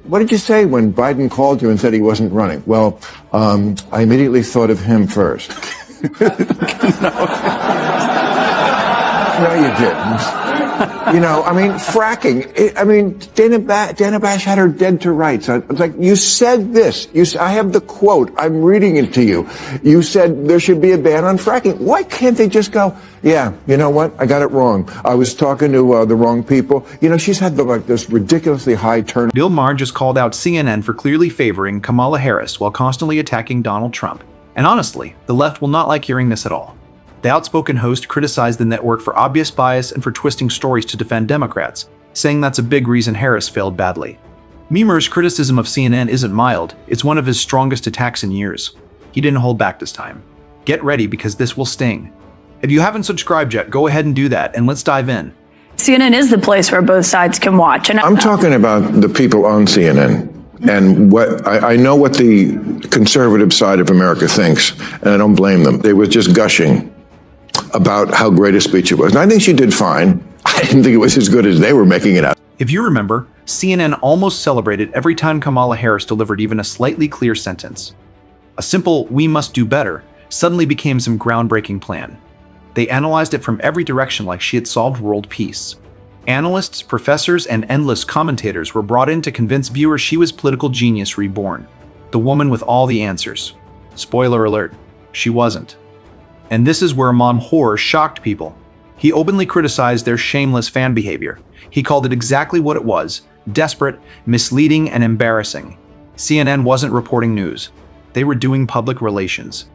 what did you say when Biden called you and said he wasn't running? Well, I immediately thought of him first. No, you didn't. Fracking. Dana Bash had her dead to rights. It's like, you said this. I have the quote. I'm reading it to you. You said there should be a ban on fracking. Why can't they just go, yeah, you know what? I got it wrong. I was talking to the wrong people. She's had this ridiculously high turn. Bill Maher just called out CNN for clearly favoring Kamala Harris while constantly attacking Donald Trump. And honestly, the left will not like hearing this at all. The outspoken host criticized the network for obvious bias and for twisting stories to defend Democrats, saying that's a big reason Harris failed badly. Maher's criticism of CNN isn't mild, it's one of his strongest attacks in years. He didn't hold back this time. Get ready because this will sting. If you haven't subscribed yet, go ahead and do that, and let's dive in. CNN is the place where both sides can watch. And I'm talking about the people on CNN. And what I know what the conservative side of America thinks, and I don't blame them. They were just gushing about how great a speech it was. And I think she did fine. I didn't think it was as good as they were making it out. If you remember, CNN almost celebrated every time Kamala Harris delivered even a slightly clear sentence. A simple, "we must do better," suddenly became some groundbreaking plan. They analyzed it from every direction like she had solved world peace. Analysts, professors, and endless commentators were brought in to convince viewers she was political genius reborn. The woman with all the answers. Spoiler alert, she wasn't. And this is where Maher shocked people. He openly criticized their shameless fan behavior. He called it exactly what it was: desperate, misleading, and embarrassing. CNN wasn't reporting news. They were doing public relations.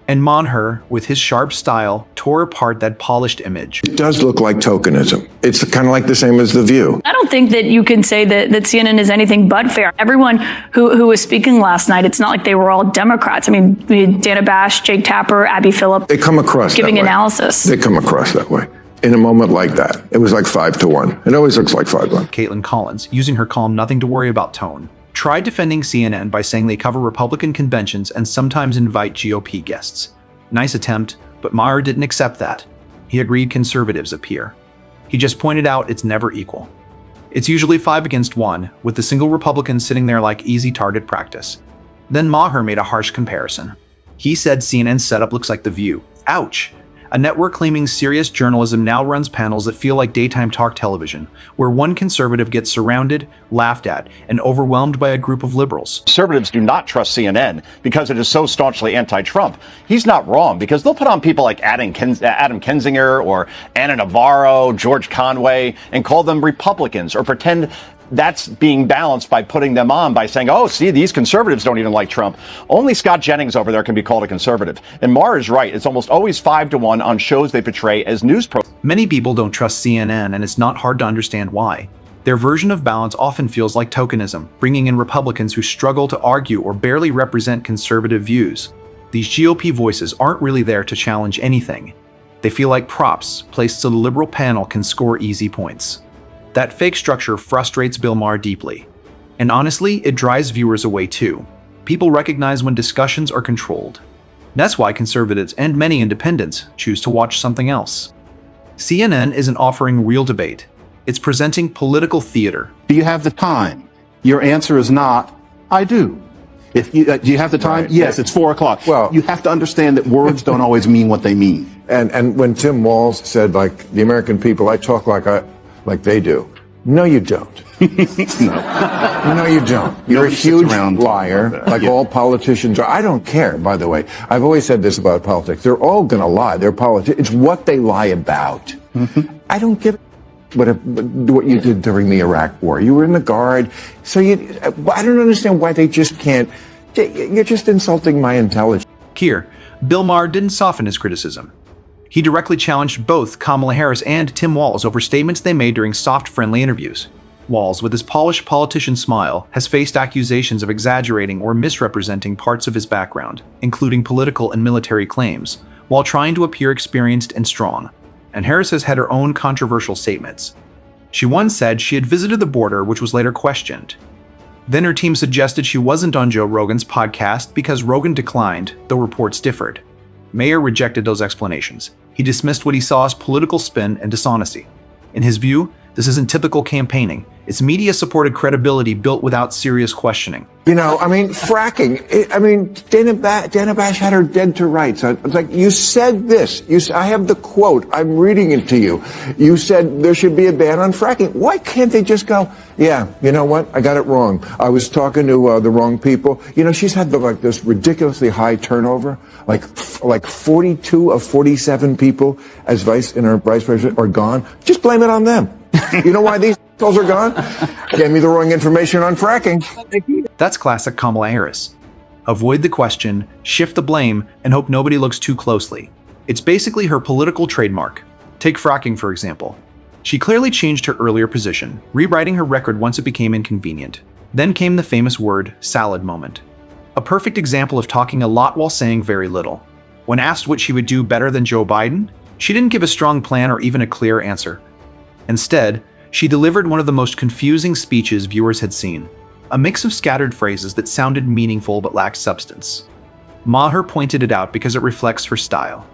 And Maher, with his sharp style, tore apart that polished image. It does look like tokenism. It's kind of like the same as The View. I don't think that you can say that CNN is anything but fair. Everyone who was speaking last night, it's not like they were all Democrats. I mean, Dana Bash, Jake Tapper, Abby Phillip. They come across giving that way. Analysis. They come across that way. In a moment like that, it was like 5-1. It always looks like 5-1. Caitlin Collins, using her calm nothing to worry about tone, tried defending CNN by saying they cover Republican conventions and sometimes invite GOP guests. Nice attempt, but Maher didn't accept that. He agreed conservatives appear. He just pointed out it's never equal. It's usually 5 against 1, with the single Republican sitting there like easy target practice. Then Maher made a harsh comparison. He said CNN's setup looks like The View. Ouch! A network claiming serious journalism now runs panels that feel like daytime talk television, where one conservative gets surrounded, laughed at, and overwhelmed by a group of liberals. Conservatives do not trust CNN because it is so staunchly anti-Trump. He's not wrong, because they'll put on people like Adam Kinzinger or Anna Navarro, George Conway, and call them Republicans, or pretend that's being balanced by putting them on by saying, oh, see, these conservatives don't even like Trump. Only Scott Jennings over there can be called a conservative. And Maher is right. It's almost always 5-1 on shows they portray as news programs. Many people don't trust CNN, and it's not hard to understand why. Their version of balance often feels like tokenism, bringing in Republicans who struggle to argue or barely represent conservative views. These GOP voices aren't really there to challenge anything. They feel like props placed so the liberal panel can score easy points. That fake structure frustrates Bill Maher deeply. And honestly, it drives viewers away too. People recognize when discussions are controlled. That's why conservatives and many independents choose to watch something else. CNN isn't offering real debate. It's presenting political theater. Do you have the time? Your answer is not, I do. If you, do you have the time? Right. Yes, it's 4 o'clock. Well, you have to understand that words don't always mean what they mean. And when Tim Walz said, like, the American people, I talk like they do. No, you don't. No, you don't. You're a huge liar, like all politicians are. I don't care, by the way. I've always said this about politics. They're all going to lie. They're politics. It's what they lie about. I don't give what you did during the Iraq War. You were in the Guard. So I don't understand why they just can't. You're just insulting my intelligence. Here, Bill Maher didn't soften his criticism. He directly challenged both Kamala Harris and Tim Walz over statements they made during soft, friendly interviews. Walz, with his polished politician smile, has faced accusations of exaggerating or misrepresenting parts of his background, including political and military claims, while trying to appear experienced and strong. And Harris has had her own controversial statements. She once said she had visited the border, which was later questioned. Then her team suggested she wasn't on Joe Rogan's podcast because Rogan declined, though reports differed. Maher rejected those explanations. He dismissed what he saw as political spin and dishonesty. In his view, This isn't typical campaigning. It's media-supported credibility built without serious questioning. Fracking. Dana Bash had her dead to rights. It's like, you said this. I have the quote. I'm reading it to you. You said there should be a ban on fracking. Why can't they just go, yeah, you know what? I got it wrong. I was talking to the wrong people. She's had this ridiculously high turnover. Like 42 of 47 people as vice president are gone. Just blame it on them. You know why these assholes are gone? Gave me the wrong information on fracking. That's classic Kamala Harris. Avoid the question, shift the blame, and hope nobody looks too closely. It's basically her political trademark. Take fracking, for example. She clearly changed her earlier position, rewriting her record once it became inconvenient. Then came the famous word salad moment. A perfect example of talking a lot while saying very little. When asked what she would do better than Joe Biden, she didn't give a strong plan or even a clear answer. Instead, she delivered one of the most confusing speeches viewers had seen, a mix of scattered phrases that sounded meaningful but lacked substance. Maher pointed it out because it reflects her style.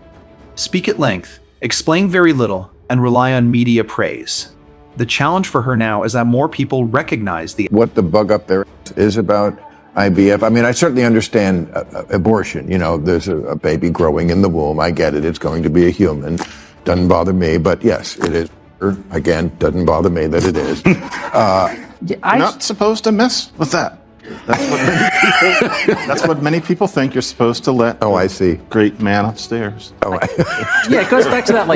Speak at length, explain very little, and rely on media praise. The challenge for her now is that more people recognize what the bug up there is about IVF. I certainly understand abortion. There's a baby growing in the womb. I get it. It's going to be a human. Doesn't bother me, but yes, it is. Again, doesn't bother me that it is. You're not supposed to mess with that. That's what many people think. You're supposed to let. Oh, I see. Great man upstairs. Yeah, it goes back to that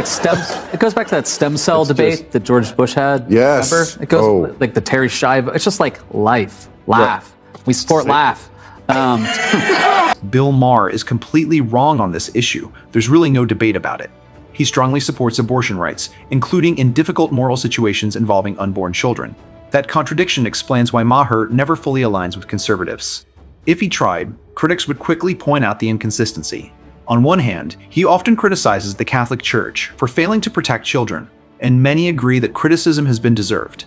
It goes back to that stem cell debate that George Bush had. Yes. Remember? It goes like the Terry Schiavo. It's just like life, laugh. Right. We support laugh. Bill Maher is completely wrong on this issue. There's really no debate about it. He strongly supports abortion rights, including in difficult moral situations involving unborn children. That contradiction explains why Maher never fully aligns with conservatives. If he tried, critics would quickly point out the inconsistency. On one hand, he often criticizes the Catholic Church for failing to protect children, and many agree that criticism has been deserved.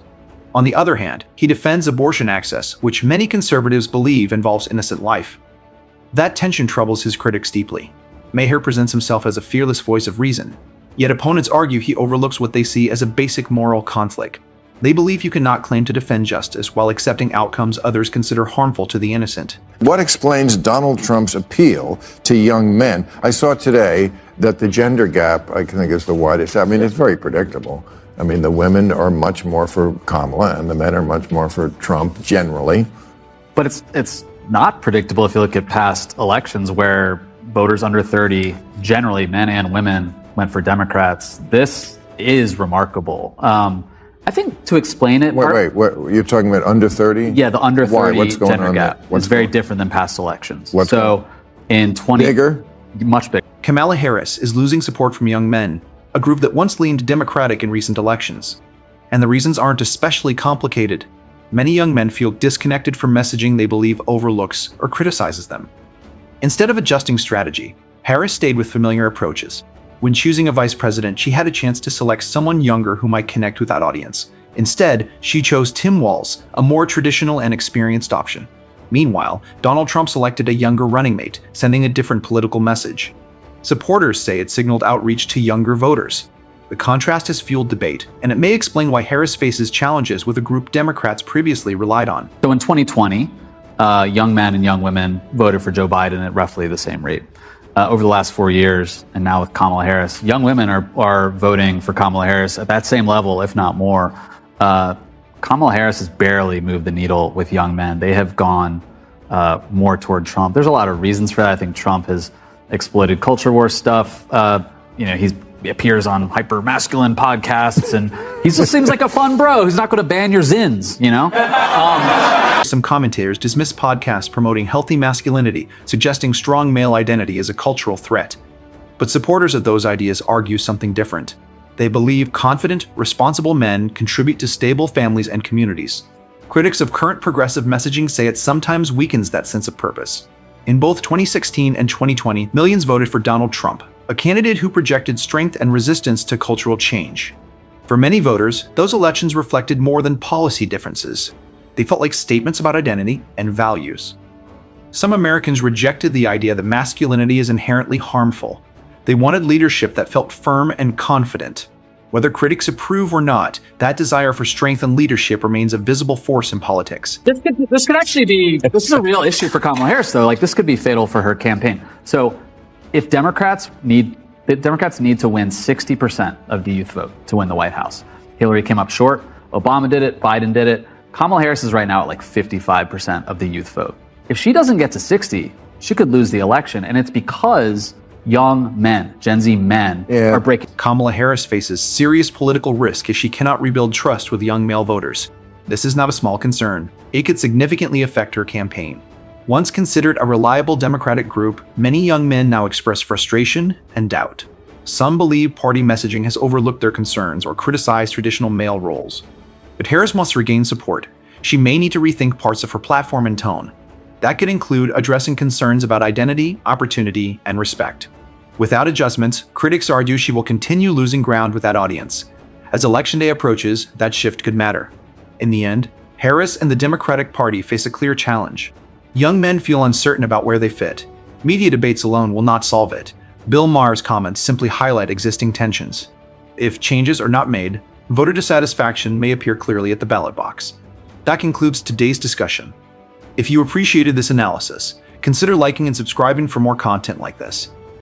On the other hand, he defends abortion access, which many conservatives believe involves innocent life. That tension troubles his critics deeply. Maher presents himself as a fearless voice of reason, yet opponents argue he overlooks what they see as a basic moral conflict. They believe you cannot claim to defend justice while accepting outcomes others consider harmful to the innocent. What explains Donald Trump's appeal to young men? I saw today that the gender gap, I think, is the widest. It's very predictable. The women are much more for Kamala and the men are much more for Trump generally. But it's not predictable if you look at past elections where voters under 30, generally men and women, went for Democrats. This is remarkable. I think to explain it... Wait, you're talking about under 30? Yeah, the under 30 What's going gender on gap is very different than past elections. In 20... Bigger? Much bigger. Kamala Harris is losing support from young men, a group that once leaned Democratic in recent elections. And the reasons aren't especially complicated. Many young men feel disconnected from messaging they believe overlooks or criticizes them. Instead of adjusting strategy, Harris stayed with familiar approaches. When choosing a vice president, she had a chance to select someone younger who might connect with that audience. Instead, she chose Tim Walz, a more traditional and experienced option. Meanwhile, Donald Trump selected a younger running mate, sending a different political message. Supporters say it signaled outreach to younger voters. The contrast has fueled debate, and it may explain why Harris faces challenges with a group Democrats previously relied on. So in 2020, young men and young women voted for Joe Biden at roughly the same rate. Over the last 4 years, and now with Kamala Harris, young women are voting for Kamala Harris at that same level, if not more. Kamala Harris has barely moved the needle with young men. They have gone more toward Trump. There's a lot of reasons for that. I think Trump has exploited culture war stuff. He appears on hyper masculine podcasts, and he just seems like a fun bro who's not going to ban your zins, Some commentators dismiss podcasts promoting healthy masculinity, suggesting strong male identity as a cultural threat. But supporters of those ideas argue something different. They believe confident, responsible men contribute to stable families and communities. Critics of current progressive messaging say it sometimes weakens that sense of purpose. In both 2016 and 2020, millions voted for Donald Trump, a candidate who projected strength and resistance to cultural change. For many voters, those elections reflected more than policy differences. They felt like statements about identity and values. Some Americans rejected the idea that masculinity is inherently harmful. They wanted leadership that felt firm and confident. Whether critics approve or not, that desire for strength and leadership remains a visible force in politics. This could actually be, this is a real issue for Kamala Harris, though. Like, this could be fatal for her campaign. So if Democrats need to win 60% of the youth vote to win the White House. Hillary came up short. Obama did it. Biden did it. Kamala Harris is right now at like 55% of the youth vote. If she doesn't get to 60, she could lose the election. And it's because young men, Gen Z men, are breaking. Kamala Harris faces serious political risk if she cannot rebuild trust with young male voters. This is not a small concern. It could significantly affect her campaign. Once considered a reliable Democratic group, many young men now express frustration and doubt. Some believe party messaging has overlooked their concerns or criticized traditional male roles. But Harris must regain support. She may need to rethink parts of her platform and tone. That could include addressing concerns about identity, opportunity, and respect. Without adjustments, critics argue she will continue losing ground with that audience. As Election Day approaches, that shift could matter. In the end, Harris and the Democratic Party face a clear challenge. Young men feel uncertain about where they fit. Media debates alone will not solve it. Bill Maher's comments simply highlight existing tensions. If changes are not made, voter dissatisfaction may appear clearly at the ballot box. That concludes today's discussion. If you appreciated this analysis, consider liking and subscribing for more content like this.